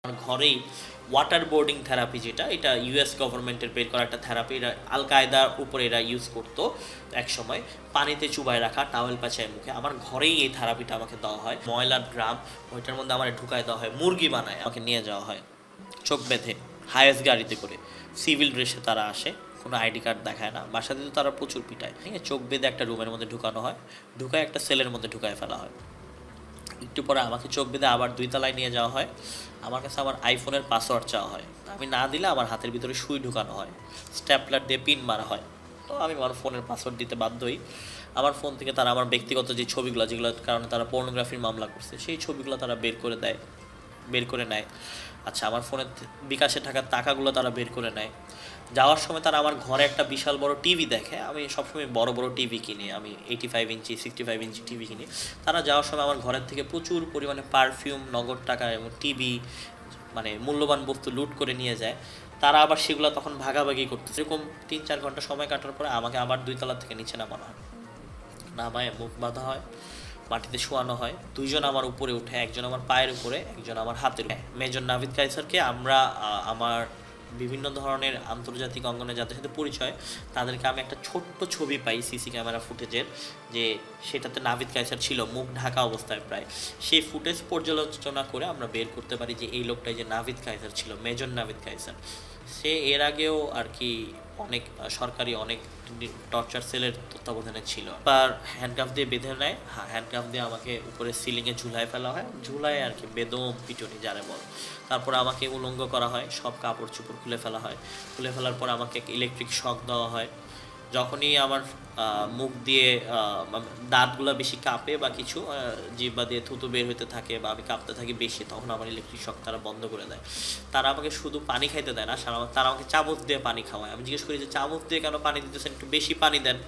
ঘরেই water boarding therapy, যেটা এটা ইউএস গভর্নমেন্টের বের করা একটা থেরাপি। এটা আল কায়দার উপরে এরা ইউজ করতো এক সময়। পানিতে চুবাই রাখা, টাওয়েল পাচায় মুখে। আমার ঘরেই এই থেরাপিটা আমাকে দেওয়া হয়। ময়লার ড্রাম, ওইটার মধ্যে আমার ঢুকায় দেওয়া হয়, মুরগি বানায় আমাকে নিয়ে যাওয়া হয় চোখ বেঁধে হায়েস্ট গাড়িতে করে। সিভিল ড্রেসে তারা আসে, কোনো আইডি কার্ড দেখায় না। বাসাতে তো তারা প্রচুর পিটায়, ঠিক আছে। চোখ বেঁধে একটা রুমের মধ্যে ঢুকানো হয়, ঢুকায় একটা সেলের মধ্যে ঢুকায় ফেলা হয়। একটু পরে আমাকে চোখ বেঁধে আবার 2 তলায় নিয়ে যাওয়া হয়। আমার কাছে আমার আইফোনের পাসওয়ার্ড চাওয়া হয়। আমি না দিলে আমার হাতের ভিতরে সুই ঢুকানো হয়, স্ট্যাপলার দিয়ে পিন মারা হয়। তো আমি আমার ফোনের পাসওয়ার্ড দিতে বাধ্য হই। আমার ফোন থেকে তারা আমার ব্যক্তিগত যে ছবিগুলো, যেগুলোর কারণে তারা পর্নোগ্রাফির মামলা করছে, সেই ছবিগুলো তারা বের করে নেয়। আচ্ছা, আমার ফোনের বিকাশে থাকা টাকাগুলো তারা বের করে নেয়। যাওয়ার সময় তারা আমার ঘরে একটা বিশাল বড় টিভি দেখে। আমি সবসময় বড় বড় টিভি কিনি, আমি 85 ইঞ্চি 65 ইঞ্চি টিভি কিনি। তারা যাওয়ার সময় আমার ঘরের থেকে প্রচুর পরিমাণে পারফিউম, নগদ টাকা এবং টিভি, মানে মূল্যবান বস্তু লুট করে নিয়ে যায়। তারা আবার সেগুলো তখন ভাগাভাগি করতেছে। এরকম 3-4 ঘন্টা সময় কাটার পরে আমাকে আবার 2 তলা থেকে নিচে নামানো হয়। নামায় মুখ বাঁধা হয়, মাটিতে শোয়ানো হয়। 2জন আমার উপরে উঠে, একজন আমার পায়ের উপরে, একজন আমার হাতের উপরে। মেজর নাভিদ কায়সারকে আমরা আমার বিভিন্ন ধরনের আন্তর্জাতিক অঙ্গনে যাদের সাথে পরিচয়, তাদেরকে আমি একটা ছোট্ট ছবি পাই সিসি ক্যামেরা ফুটেজের, যে সেটাতে নাভিদ কায়সার ছিল মুখ ঢাকা অবস্থায় প্রায়। সেই ফুটেজ পর্যালোচনা করে আমরা বের করতে পারি যে এই লোকটাই যে নাভিদ কায়সার ছিল, মেজর নাভিদ কায়সার। সে এর আগেও আর কি অনেক সরকারি অনেক টর্চার সেলের তত্ত্বাবধানে ছিল। আর হ্যান্ডকাফ দিয়ে বেঁধে নেয়, হ্যান্ডকাফ দিয়ে আমাকে উপরে সিলিংয়ে ঝুলায় ফেলা হয়, ঝুলায় আর কি বেদম পিটুনি যারে বল। তারপর আমাকে উলঙ্গ করা হয়, সব কাপড় চোপড় খুলে ফেলা হয়। খুলে ফেলার পর আমাকে ইলেকট্রিক শক দেওয়া হয়। যখনই আমার মুখ দিয়ে দাঁতগুলো বেশি কাঁপে বা কিছু জিহ্বা দিয়ে থুতু বের হতে থাকে বা আমি কাঁপতে থাকি বেশি, তখন আমার ইলেকট্রিক শক তারা বন্ধ করে দেয়। তারা আমাকে শুধু পানি খাইতে দেয় না, তারা আমাকে চামচ দিয়ে পানি খাওয়ায়। আমি জিজ্ঞেস করি যে চামচ দিয়ে কেন পানি দিতেছেন, একটু বেশি পানি দেন।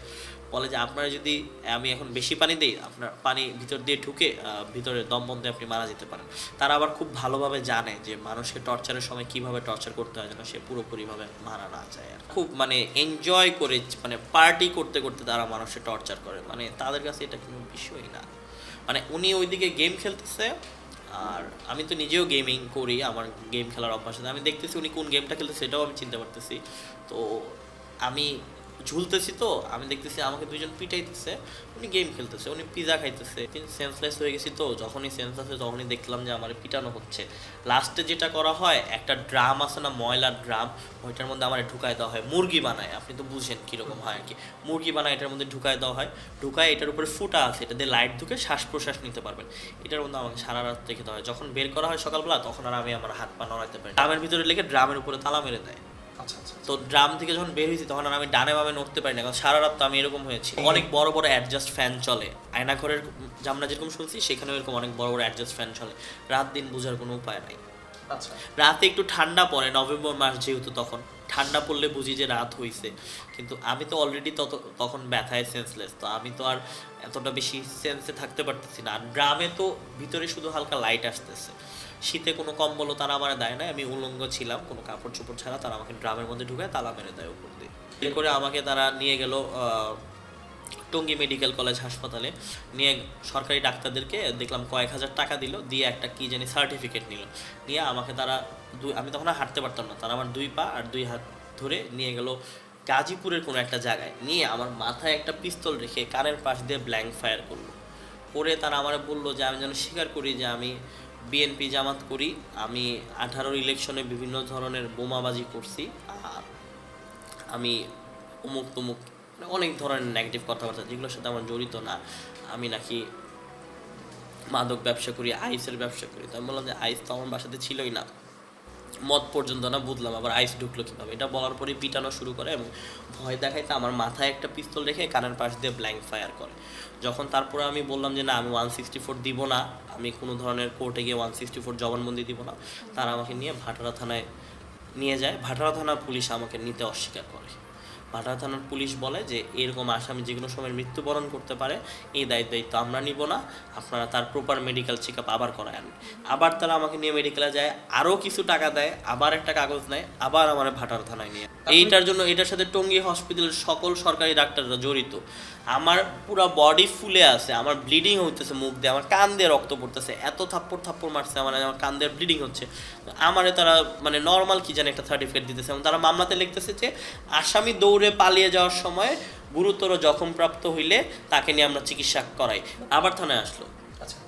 বলে যে আপনারা যদি, আমি এখন বেশি পানি দিই, আপনার পানি ভিতর দিয়ে ঢুকে ভিতরে দম বন্ধে আপনি মারা যেতে পারেন। তারা আবার খুব ভালোভাবে জানে যে মানুষকে টর্চারের সময় কিভাবে টর্চার করতে হয় যেন সে পুরোপুরিভাবে মারা না যায়। আর খুব মানে এনজয় করে, মানে পার্টি করতে করতে তারা মানুষকে টর্চার করে, মানে তাদের কাছে এটা কোনো বিষয়ই না। মানে উনি ওইদিকে গেম খেলতেছে, আর আমি তো নিজেও গেমিং করি, আমার গেম খেলার অভ্যাস আছে। আমি দেখতেছি উনি কোন গেমটা খেলতে, সেটাও আমি চিনতে পারতেছি। তো আমি ঝুলতেছি, তো আমি দেখতেছি আমাকে 2জন পিটাইতেছে, উনি গেম খেলতেছে, উনি পিজা খাইতেছে। সেন্সলেস হয়ে গেছি, তো যখনই সেন্স আছে তখনই দেখলাম যে আমার পিটানো হচ্ছে। লাস্টে যেটা করা হয়, একটা ড্রাম আছে না, ময়লার ড্রাম, ওইটার মধ্যে আমার ঢুকায় দেওয়া হয় মুরগি বানায়। আপনি তো বুঝেন কীরকম হয় আর কি, মুরগি বানায় এটার মধ্যে ঢুকায় দেওয়া হয়। ঢুকায় এটার উপরে ফুটা আছে, এটা দিয়ে লাইট ঢুকে শ্বাস প্রশ্বাস নিতে পারবেন। এটার মধ্যে আমাকে সারা রাত রেখে দেওয়া হয়। যখন বের করা হয় সকালবেলা, তখন আর আমি আমার হাত পা নড়াইতে পারি। ড্রামের ভিতরে লেগে ড্রামের উপরে তালা মেরে দেয়। তো ড্রাম থেকে যখন বের হয়েছি, তখন আর আমি ডানে বামে নড়তে পারি না, কারণ সারা রাত তো আমি এরকম হয়েছি। অনেক বড় বড় অ্যাডজাস্ট ফ্যান চলে আয়নাঘরের, আমরা যেরকম শুনছি সেখানেও এরকম অনেক বড় বড় অ্যাডজাস্ট ফ্যান চলে। রাত দিন বোঝার কোনো উপায় নাই। রাতে একটু ঠান্ডা পড়ে, নভেম্বর মাস যেহেতু, তখন ঠান্ডা পড়লে বুঝি যে রাত হয়েছে। কিন্তু আমি তো অলরেডি তখন ব্যথায় সেন্সলেস, তো আমি তো আর এতটা বেশি সেন্সে থাকতে পারতেছি না। আর ড্রামে তো ভিতরে শুধু হালকা লাইট আসতেছে, শীতে কোনো কম্বলও তারা আমার দেয় না। আমি উলঙ্গ ছিলাম, কোনো কাপড় চোপড় ছাড়া। তারা আমাকে ড্রামের মধ্যে ঢুকায় তালা মেরে দেয় উপর দিয়ে। এর করে আমাকে তারা নিয়ে গেল টঙ্গী মেডিকেল কলেজ হাসপাতালে। নিয়ে সরকারি ডাক্তারদেরকে দেখলাম কয়েক হাজার টাকা দিল, দিয়ে একটা কি জানি সার্টিফিকেট নিল। নিয়ে আমাকে তারা আমি তখন আর হাঁটতে পারতাম না, তারা আমার 2 পা আর 2 হাত ধরে নিয়ে গেল গাজীপুরের কোনো একটা জায়গায়। নিয়ে আমার মাথায় একটা পিস্তল রেখে কানের পাশ দিয়ে ব্ল্যাঙ্ক ফায়ার করলো। করে তারা আমার বললো যে আমি যেন স্বীকার করি যে আমি বিএনপি জামাত করি, আমি 18 ইলেকশনে বিভিন্ন ধরনের বোমাবাজি করছি, আর আমি অমুক তমুক, অনেক ধরনের নেগেটিভ কথাবার্তা যেগুলোর সাথে আমার জড়িত না। আমি নাকি মাদক ব্যবসা করি, আইসের ব্যবসা করি। তো আমি বললাম যে আইস তো আমার বাসাতে ছিলই না, মদ পর্যন্ত না, বুঝলাম আবার আইস ঢুকলো কীভাবে। এটা বলার পরে পিটানো শুরু করে এবং ভয় দেখাইতে আমার মাথায় একটা পিস্তল রেখে কানের পাশ দিয়ে ব্ল্যাঙ্ক ফায়ার করে। যখন তারপরে আমি বললাম যে না, আমি 164 দিব না, আমি কোনো ধরনের কোর্টে গিয়ে 164 জবানবন্দি দিব না, তারা আমাকে নিয়ে ভাটারা থানায় নিয়ে যায়। ভাটারা থানা পুলিশ আমাকে নিতে অস্বীকার করে। ভাটারা থানার পুলিশ বলে যে এরকম আসামি যে কোনো সময় মৃত্যুবরণ করতে পারে, এই দায়িত্ব আমরা নিব না, আপনারা তার প্রপার মেডিকেল চেক আপ আবার করায়েন। আবার তারা আমাকে নিয়ে মেডিকেলে যায়, আরও কিছু টাকা দেয়, আবার একটা কাগজ নেয়, আবার আমার ভাটারা থানায় নিয়ে। এইটার জন্য এটার সাথে টঙ্গী হসপিটালের সকল সরকারি ডাক্তাররা জড়িত। আমার পুরো বডি ফুলে আছে, আমার ব্লিডিং হইতেছে মুখ দিয়ে, আমার কান দিয়ে রক্ত পড়তেছে, এত থাপ্পড় মারছে আমার কান দিয়ে ব্লিডিং হচ্ছে। আমারে তারা মানে নর্মাল কি জানি একটা সার্টিফিকেট দিতেছে এবং তারা মামলাতে লিখতেছে যে আসামি দৌড়ে পালিয়ে যাওয়ার সময় গুরুতর জখমপ্রাপ্ত হইলে তাকে নিয়ে আমরা চিকিৎসা করাই। আবার থানায় আসলো।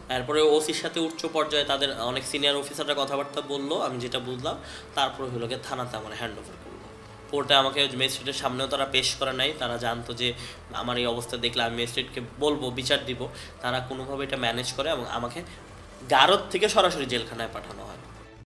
তারপরে ওসির সাথে উচ্চ পর্যায়ে তাদের অনেক সিনিয়র অফিসাররা কথাবার্তা বললো, আমি যেটা বুঝলাম। তারপরে হলো গিয়ে থানাতে আমার হ্যান্ড ওভার করলো। কোর্টে আমাকে ম্যাজিস্ট্রেটের সামনেও তারা পেশ করে নাই, তারা জানতো যে আমার এই অবস্থা দেখলে আমি ম্যাজিস্ট্রেটকে বলবো, বিচার দিব। তারা কোনোভাবে এটা ম্যানেজ করে এবং আমাকে গারদ থেকে সরাসরি জেলখানায় পাঠানো হয়।